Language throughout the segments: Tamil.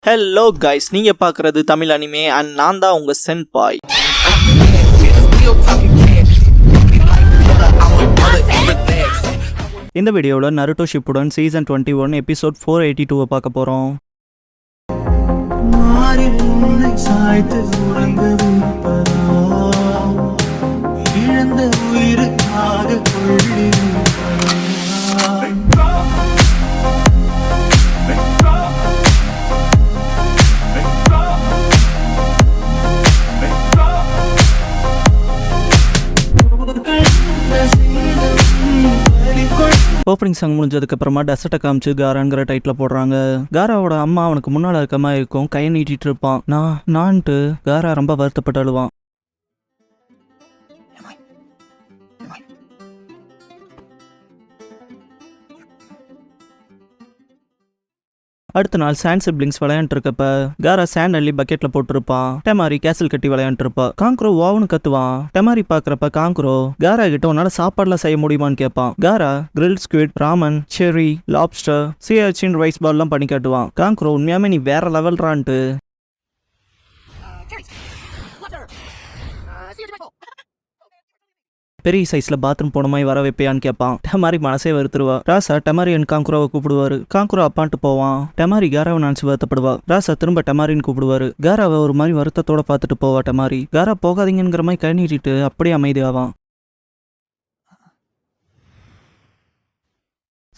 ஹலோ கைஸ், நீங்க பார்க்குறது தமிழ் அனிமே அண்ட் நான் தான் உங்க சென்பாய். இந்த வீடியோவில் நருட்டோ ஷிப்புடன் சீசன் 21 எபிசோட் 482 பார்க்க போகிறோம். ஓப்பனிங் சாங் முடிஞ்சதுக்கு அப்புறமா டெசர்ட்டை காமிச்சு காராங்கிற டைட்டில் போடுறாங்க. காராவோட அம்மா அவனுக்கு முன்னால் இருக்க மாதிரி இருக்கும், கையை நீட்டிட்டு இருப்பான். நான்ட்டு காரா ரொம்ப வருத்தப்பட்டு அழுவான். அடுத்த நாள் சாண்ட் சிப்ளிங்ஸ் விளையாண்டு இருக்கப்ப காரா சாண்ட் அள்ளி பக்கெட்ல போட்டிருப்பான். டெமாரி கேசல் கட்டி விளையாண்டு இருப்பா. காங்க்ரோ ஓவனு கத்துவான். டெமாரி பாக்குறப்ப காங்க்ரோ காரா கிட்ட உன்னால சாப்பாடுலாம் செய்ய முடியுமான்னு கேட்பான். காரா கிரில் ஸ்குவிட், ராமன், செரி, லாப்ஸ்டர், சியாச்சின் ரைஸ் பால் எல்லாம் பண்ணி காட்டுவான். காங்க்ரோ உண்மையாமே நீ வேற லெவல்றான்ட்டு பெரிய சைஸ்ல பாத்ரூம் போன மாதிரி வர வைப்பையான்னு கேட்பான். டெமாரி மனசே வருத்துருவா. ராசா டெமாரி அண்ட் காங்குரோவை கூப்பிடுவாரு. காங்குரோ அப்பான்ட்டு போவான். டெமாரி காராவை நினைச்சு வருத்தப்படுவா. ராசா திரும்ப டெமாரின்னு கூப்பிடுவாரு. காராவை ஒரு மாதிரி வருத்தத்தோட பார்த்துட்டு போவா. டெமாரி காரா போகாதீங்கிற மாதிரி கை நீட்டிட்டு அப்படியே அமைதியாவான்.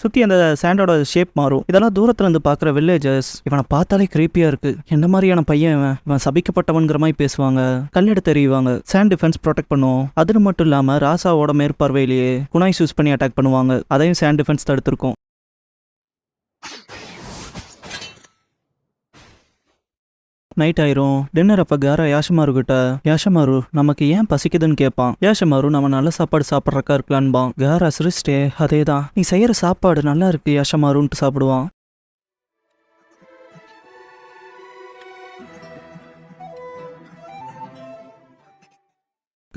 சுற்றி அந்த சாண்டோட ஷேப் மாறும். இதெல்லாம் தூரத்துல இருந்து பார்க்குற வில்லேஜர்ஸ் இவனை பார்த்தாலே கிரீப்பியா இருக்கு, என்ன மாதிரியான பையன் இவன் சபிக்கப்பட்டவன்கிற மாதிரி பேசுவாங்க. கல்லெடுத்து தெரியுவாங்க. சாண்ட் டிஃபென்ஸ் ப்ரொடெக்ட் பண்ணுவோம். அது மட்டும் இல்லாம ராசாவோட மேற்பார்வையிலேயே குனாய்ஸ் யூஸ் பண்ணி அட்டாக் பண்ணுவாங்க. அதையும் சாண்ட் டிஃபென்ஸ் தடுத்திருக்கும். நைட் ஆயிரும். டின்னர் அப்ப காரா யாஷமாரு கிட்ட, யாஷமாரு நமக்கு ஏன் பசிக்குதுன்னு கேட்பான். யாஷமாரு நம்ம நல்ல சாப்பாடு சாப்பிட்றக்கா இருக்கலான்பான். காரா சிரிச்சிட்டே அதேதான், நீ செய்யற சாப்பாடு நல்லா இருக்கு யாஷமாருன்ட்டு சாப்பிடுவான்.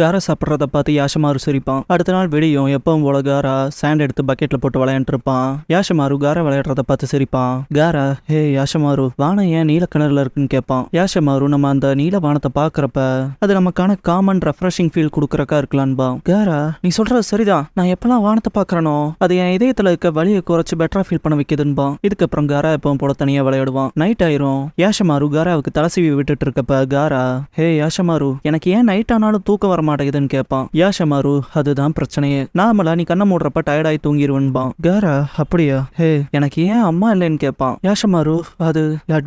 காரா சாப்பிட்றத பார்த்து யாஷமாரு சிரிப்பான். அடுத்த நாள் விடியும். எப்பவும் போல காரா சாண்ட் எடுத்து பக்கெட்ல போட்டு விளையாண்டு இருப்பான். யாஷமாரு காரா விளையாடுறத பார்த்து சிரிப்பான். காரா ஹே யாஷமாரு வானம் ஏன் நீல கிணறுல இருக்குன்னு கேட்பான். யாஷமாரு நம்ம அந்த நீல வானத்தை பாக்குறப்ப அது நமக்கான காமன் ரெஃப்ரெஷிங் ஃபீல் கொடுக்கறக்கா இருக்கலான்பா. காரா நீ சொல்றது சரிதான், நான் எப்பெல்லாம் வானத்தை பாக்குறனோ அது என் இதயத்துல இருக்க வலியை குறைச்சு பெட்டரா ஃபீல் பண்ண வைக்குதுன்பா. இதுக்கப்புறம் காரா எப்பவும் போல தனியா விளையாடுவான். நைட் ஆயிரும். யாஷமாரு காராவுக்கு தலைசீவி விட்டுட்டு இருக்கப்ப காரா ஹே யாஷமாரு எனக்கு ஏன் நைட் ஆனாலும் தூக்கம் வர மாட்டேங்குதுன்னு கேட்பான். யாஷமாரு அதுதான் பிரச்சனையே, நார்மலா நீ கண்ணை மூடுறப்ப டயர்டாயி தூங்கிடுவேன்பான். காரா அப்படியா, ஹே எனக்கு ஏன் அம்மா இல்லைன்னு கேட்பான். யாஷமாரு அது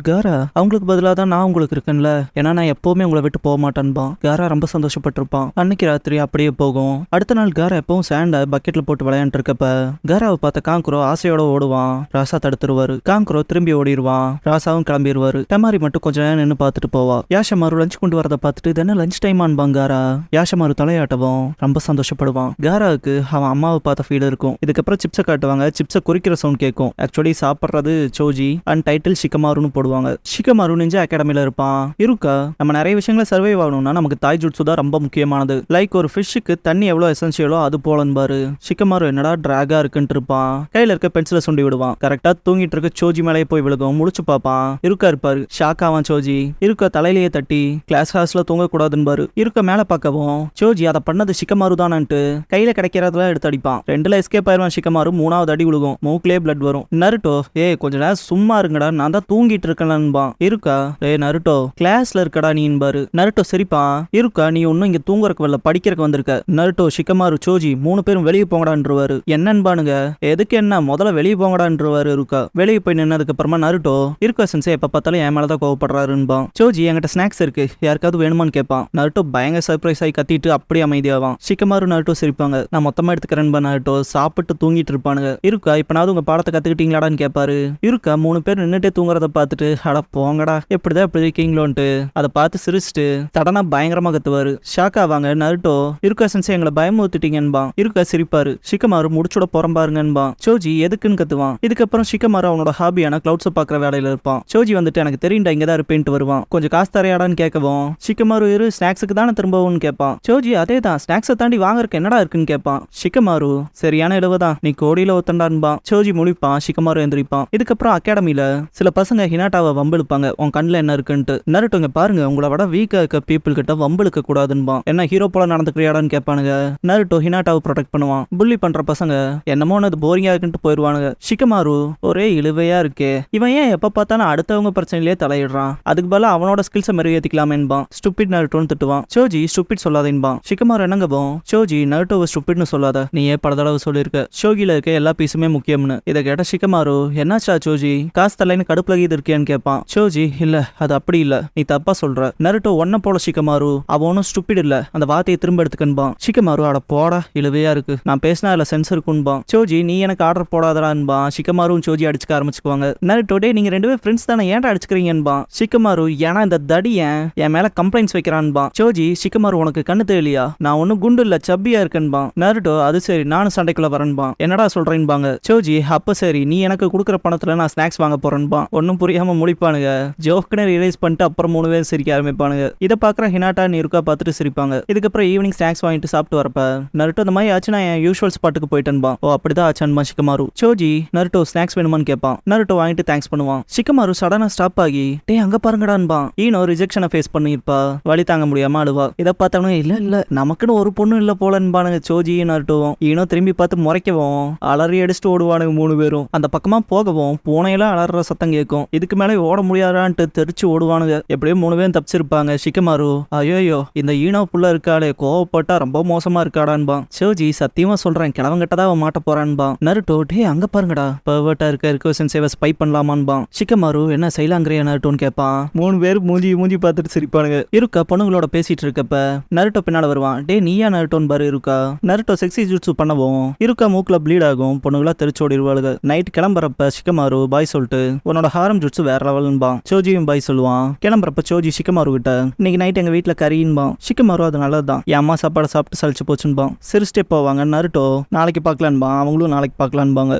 காரா அவங்களுக்கு பதிலாக தான் நான் உங்களுக்கு இருக்கேன்ல, ஏன்னா நான் எப்பவுமே உங்களை விட்டு போக மாட்டேன்பான். காரா ரொம்ப சந்தோஷப்பட்டிருப்பான். அன்னைக்கு ராத்திரி அப்படியே போகும். அடுத்த நாள் காரா எப்பவும் சாண்டை பக்கெட்ல போட்டு விளையாண்டு இருக்கப்ப காராவை பார்த்த காங்குரோ ஆசையோட ஓடுவான். ராசா தடுத்துருவாரு. காங்குரோ திரும்பி ஓடிடுவான். ராசாவும் கிளம்பிடுவாரு. டெமாரி மட்டும் கொஞ்ச நேரம் நின்று பார்த்துட்டு போவா. யாஷமாரு லஞ்ச் கொண்டு வரதை பார்த்துட்டு இது என்ன லஞ்ச் டைம் ஆன்பான். காரா யாஷமாரு தலையாட்டவும் ரொம்ப சந்தோஷப்படுவான். காராவுக்கு அவன் அம்மாவை பார்த்த ஃபீல் இருக்கும். இதுக்கப்புறம் சிப்ஸை காட்டுவாங்க. சிப்ஸை குறிக்கிற சவுண்ட் கேட்கும். ஆக்சுவலி சாப்பிட்றது சோஜி அண்ட் டைட்டில் ஷிகமாருன்னு போடுவாங்க. ஷிகமாரு நிஞ்சா அகாடமில இருப்பான். இருக்கா நம்ம நிறைய விஷயங்களை சர்வைவ் ஆகணும்னா நமக்கு தாய் ஜுட்சு தான் ரொம்ப முக்கியமானது. லைக் ஒரு ஃபிஷ்ஷுக்கு தண்ணி எவ்வளோ எசென்சியலோ அது போலன்பாரு. ஷிகமாரு என்னடா டிராகா இருக்குன்ட்டு இருப்பான். கையில இருக்க பென்சிலை சுண்டி விடுவான். கரெக்டா தூங்கிட்டு இருக்க சோஜி மேலேயே போய் விழுகும். முடிச்சு பார்ப்பான். இருக்கா இருப்பாரு. ஷாக் ஆவான். சோஜி இருக்க தலையிலேயே தட்டி கிளாஸ் ஹாஸ்ல தூங்க கூடாதுன்னு இருக்க மேல பார்க்கவும் சோஜி அதை பண்ணது ஷிகமாரு தானன்ட்டு கையில கிடைக்கிறதுல எடுத்து அடிப்பான். ரெண்டுல எஸ்கேப் ஆயிருவான் ஷிகமாரு. மூணாவது அடி விழுகும். மூக்கிலே பிளட் வரும். நருட்டோ கொஞ்ச நேரம் சும்மா இருங்கடா, நான் தான் தூங்கிட்டு இருக்கேன்பான். இருக்கா நருட்டோ கிளாஸ்ல இருக்கடா நீன்பாரு. நருட்டோ சிரிப்பான். இருக்கா நீ ஒன்னும் இங்க தூங்குறக்கு வரல, படிக்கிறக்கு வந்திருக்க. நருட்டோ ஷிகமாரு சோஜி 3 பேரும் வெளியே போங்கடான்றுவாரு. என்னன்பானுங்க எதுக்கு என்ன முதல்ல வெளியே போங்கடான்றுவாரு. இருக்கா வெளியே போய் நின்னதுக்கு அப்புறமா நருட்டோ இருக்கா சென்சே எப்ப பார்த்தாலும் என் மேலதான் கோவப்படுறாருன்பான். சோஜி என்கிட்ட ஸ்நாக்ஸ் இருக்கு, யாருக்காவது வேணுமான்னு கேட்பான். நருட்டோ பயங்கர சர்ப்ரைஸ் ஆகி கத்திட்டு அப்படியே அமைதியாவான். ஷிகமாரு நருட்டோ சிரிப்பாங்க. நான் மொத்தமா எடுத்துக்கிறேன்பா. நருட்டோ சாப்பிட்டு தூங்கிட்டு இருப்பானுங்க. இருக்கா இப்பனாவது உங்க பாடத்தை கத்துக்கிட்டீங்களாடான்னு கேட்பாரு. இருக்கா 3 பேர் நின்னுட்டே தூங்குறத பார்த்துட்டு அட போங்கடா எப்படிதான் இப்படி இருக்கீங்களோன்ட்டு அதை பார்த்து சிரிச்சுட்டு தடனா பயங்கரமா கத்துவாரு. ஷாக் ஆவாங்க. நருட்டோ இருக்கா சென்சே எங்களை பயமுறுத்திட்டீங்கன்பான். இருக்கா சிரிப்பாரு. ஷிகமாரு முடிச்சுட போறோம் பாருங்கன்பான். சோஜி எதுக்குன்னு கத்துவான். இதுக்கப்புறம் ஷிகமாரு அவனோட ஹாபியான கிளவுட்ஸை பாக்குற வேலையில இருப்பான். சோஜி வந்துட்டு எனக்கு தெரியும்டா இங்கதான் இருப்பேன்ட்டு வருவான். கொஞ்சம் காசு தரையாடான்னு கேட்கவும் ஷிகமாரு ஸ்நாக்ஸுக்கு தானே திரும்பவும் கேட்பான். சோஜி அதே தான் ஸ்நாக்ஸை தாண்டி வாங்கறதுக்கு என்னடா இருக்குன்னு கேட்பான். ஷிகமாரு சரியான இழுவதான், நீ கோடியில ஒத்தண்டான்பா. சோஜி முழிப்பான். ஷிகமாரு எந்திரிப்பான். இதுக்கப்புறம் அகாடமில சில பசங்க ஹினாட்டாவை வம்பிழுப்பாங்க, உன் கண்ணில் என்ன இருக்குன்ட்டு. நருட்டோங்க பாருங்க, உங்களை விட வீக்கா இருக்க பீப்புள் கிட்ட வம்பிழுக்க கூடாதுன்பா. என்ன ஹீரோ போல நடந்துக்கிறியாடான்னு கேட்பானுங்க. நருட்டோ ஹினாட்டாவை ப்ரொடெக்ட் பண்ணுவான். புள்ளி பண்ற பசங்க என்னமோ அது போரிங்கா இருக்குன்ட்டு போயிடுவானுங்க. ஷிகமாரு ஒரே இழுவையா இருக்கே, இவன் ஏன் எப்ப பார்த்தாலும் அடுத்தவங்க பிரச்சனையிலேயே தலையிடுறான், அதுக்கு பதிலா அவனோட ஸ்கில்ஸை மெருகேத்திக்கலாமேன்பா. ஸ்டூபிட் நருட்டோன்னு திட்டுவான். சோஜி ஸ்டூபிட் சொல்லாதேன்பா. ஷிகமாரு என்னங்கப்போம், சோஜி நருட்டோவை ஸ்டூபிட்னு சொல்லாத, நீ ஏன் பல தடவை சொல்லியிருக்க ஷோகில இருக்க எல்லா பீஸுமே முக்கியம்னு. இதை கேட்ட ஷிகமாரு என்னாச்சா சோஜி, காசு தலைன்னு கடுப்புல இது இருக்கியான்னு கேட்பான். சோஜி இல்ல அது அப்படி இல்ல, நீ தப்பா சொல்ற. நருட்டோ ஒன்ன போல ஷிகமாரு, அவ ஒன்னும் ஸ்டூபிட் இல்ல, அந்த வார்த்தையை திரும்ப எடுத்துக்கன்பான். ஷிகமாரு அட போடா இழுவையா இருக்கு, நான் பேசினா அதுல சென்ஸ் இருக்குன்பான். சோஜி நீ எனக்கு ஆர்டர் போடாதடான்பா. ஷிகமாரும் சோஜி அடிச்சுக்க ஆரம்பிச்சுக்குவாங்க. நருட்டோ டே நீங்க ரெண்டு பேரும் ஃப்ரெண்ட்ஸ் தானே, ஏன்டா அடிச்சுக்கிறீங்கன்பா. ஷிகமாரு ஏன்னா இந்த தடியன் என் மேல கம்ப்ளைண்ட்ஸ் வைக்கிறான்பா. சோஜி ஷிகமாரு உனக்கு கண்ணு தெரியலையா, நான் ஒன்னும் குண்டு இல்ல சப்பியா இருக்கேன்பா. நருட்டோ அது சரி நானும் சண்டைக்குள்ள வரேன்பா. என்னடா சொல்றேன்பாங்க. சோஜி அப்ப சரி நீ எனக்கு கொடுக்குற பணத்துல நான் ஸ்நாக்ஸ் வாங்க போறேன்பா. ஒன்னும் புரியாம முழிப்பானுங்க. ஜோக்குன்னு ரிலைஸ் பண்ணிட்டு அப்புறம் 3 பேர் சிரிக்க ஆரம்பிப்பானுங்க. இதை பாக்குற ஹினாட்டா நீருக்கா பார்த்துட்டு சிரிப்பாங்க. இதுக்கப்புறம் ஈவினிங் ஸ்நாக்ஸ் வாங்கிட்டு சாப்பிட்டு வரப்ப நருட்டோ இந்த மாதிரி ஆச்சு, நான் என் யூஷுவல் ஸ்பாட்டுக்கு போயிட்டேன்பா. ஓ அப்படிதான் ஆச்சான்பா ஷிகமாரு. சோஜி நருட்டோ ஸ்நாக்ஸ் வேணுமான்னு கேட்பான். நருட்டோ வாங்கிட்டு தேங்க்ஸ் பண்ணுவான். ஷிகமாரு சடனா ஸ்டாப் ஆகி டே அங்க பாருங்கடான்பா. ஈனோ ரிஜெக்ஷனை ஃபேஸ் பண்ணிருப்பா, வழி தாங்க முடியாம அழுவா. இதை பார்த்தவனு இல்ல நமக்குன்னு ஒரு பொண்ணு இல்ல போலன்பானுங்க சோஜி நருட்டோவும். ஈனோ திரும்பி பார்த்து முறைக்கவும் அலறி அடிச்சுட்டு ஓடுவானுங்க 3 பேரும். அந்த பக்கமா போகவும் பூனையெல்லாம் அலற சத்தம் கேட்கும். இதுக்கு மேலே ஓட முடியாதான்ட்டு தெரிச்சு ஓடுவானுங்க. எப்படியோ 3 பேரும் தப்பிச்சிருப்பாங்க. ஷிகமாரு ஐயோ இந்த ஈனோ புள்ள இருக்காளே, கோவப்பட்டா ரொம்ப மோசமா இருக்காடான்பா. சோஜி சத்தியமா சொல்றேன் கிழவங்கிட்டதான் அவன் மாட்ட போறான்பா. நருட்டோ டே அங்க பாருங்கடா, பர்வர்ட்டா இருக்க ரிகர்ஷன் சேவை ஸ்பை பண்ணலாமான்பா. ஷிகமாரு என்ன செய்யலாங்கிறியா நருட்டோன்னு கேட்பான். 3 பேர் மூஞ்சி பார்த்துட்டு சிரிப்பானுங்க. இருக்கா பொண்ணுங்களோட பேசிட்டு இருக்கப்ப நருட்டோ பின்னால வருவான். டே நீயா நருட்டோன்னு பாரு இருக்கா. நருட்டோ செக்ஸி ஜூட்ஸு பண்ணவும் இருக்கா மூக்குல ப்ளீட் ஆகும், பொண்ணுங்களா தெரிச்சு ஓடிடுவாளுங்க. நைட் கிளம்புறப்ப ஷிகமாரு பாய் சொல்லிட்டு உன்னோட ஹாரம் ஜூட்ஸு வேற லெவல்ன்பா. சோஜியும் பாய் சொல்லுவான். கிளம்புறப்ப சோஜி ஷிகமாரு கிட்ட இன்னைக்கு நைட் எங்க வீட்டுல கறின்பா. ஷிகமாரு அது நல்லதுதான், என் அம்மா சாப்பாடு சாப்பிட்டு சலிச்சு போச்சுன்பா. சிரிச்சிட்டே போவாங்க. நருட்டோ நாளைக்கு பார்க்கலான்பா, அவங்களும் நாளைக்கு பார்க்கலான்பாங்க.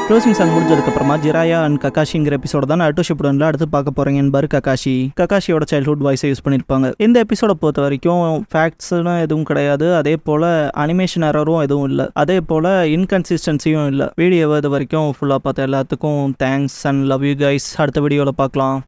க்ளோசிங் சாங் முடிஞ்சதுக்கப்புறமா ஜிராயா அண்ட் ககாஷிங்கிற எபிசோட தான் நருட்டோ ஷிப்புடன்ல அடுத்து பார்க்க போறீங்க என்பாரு ககாஷி. ககாஷியோட சைல்ட்ஹுட் வாய்ஸை யூஸ் பண்ணியிருப்பாங்க. இந்த எபிசோட பொறுத்த வரைக்கும் ஃபேக்ட்ஸ்னு எதுவும் கிடையாது, அதே போல அனிமேஷன் எரரும் எதுவும் இல்லை, அதே போல இன்கன்சிஸ்டன்சியும் இல்லை. வீடியோவை இது வரைக்கும் ஃபுல்லாக பார்த்த எல்லாத்துக்கும் thanks and love you guys. அடுத்த வீடியோவில் பார்க்கலாம்.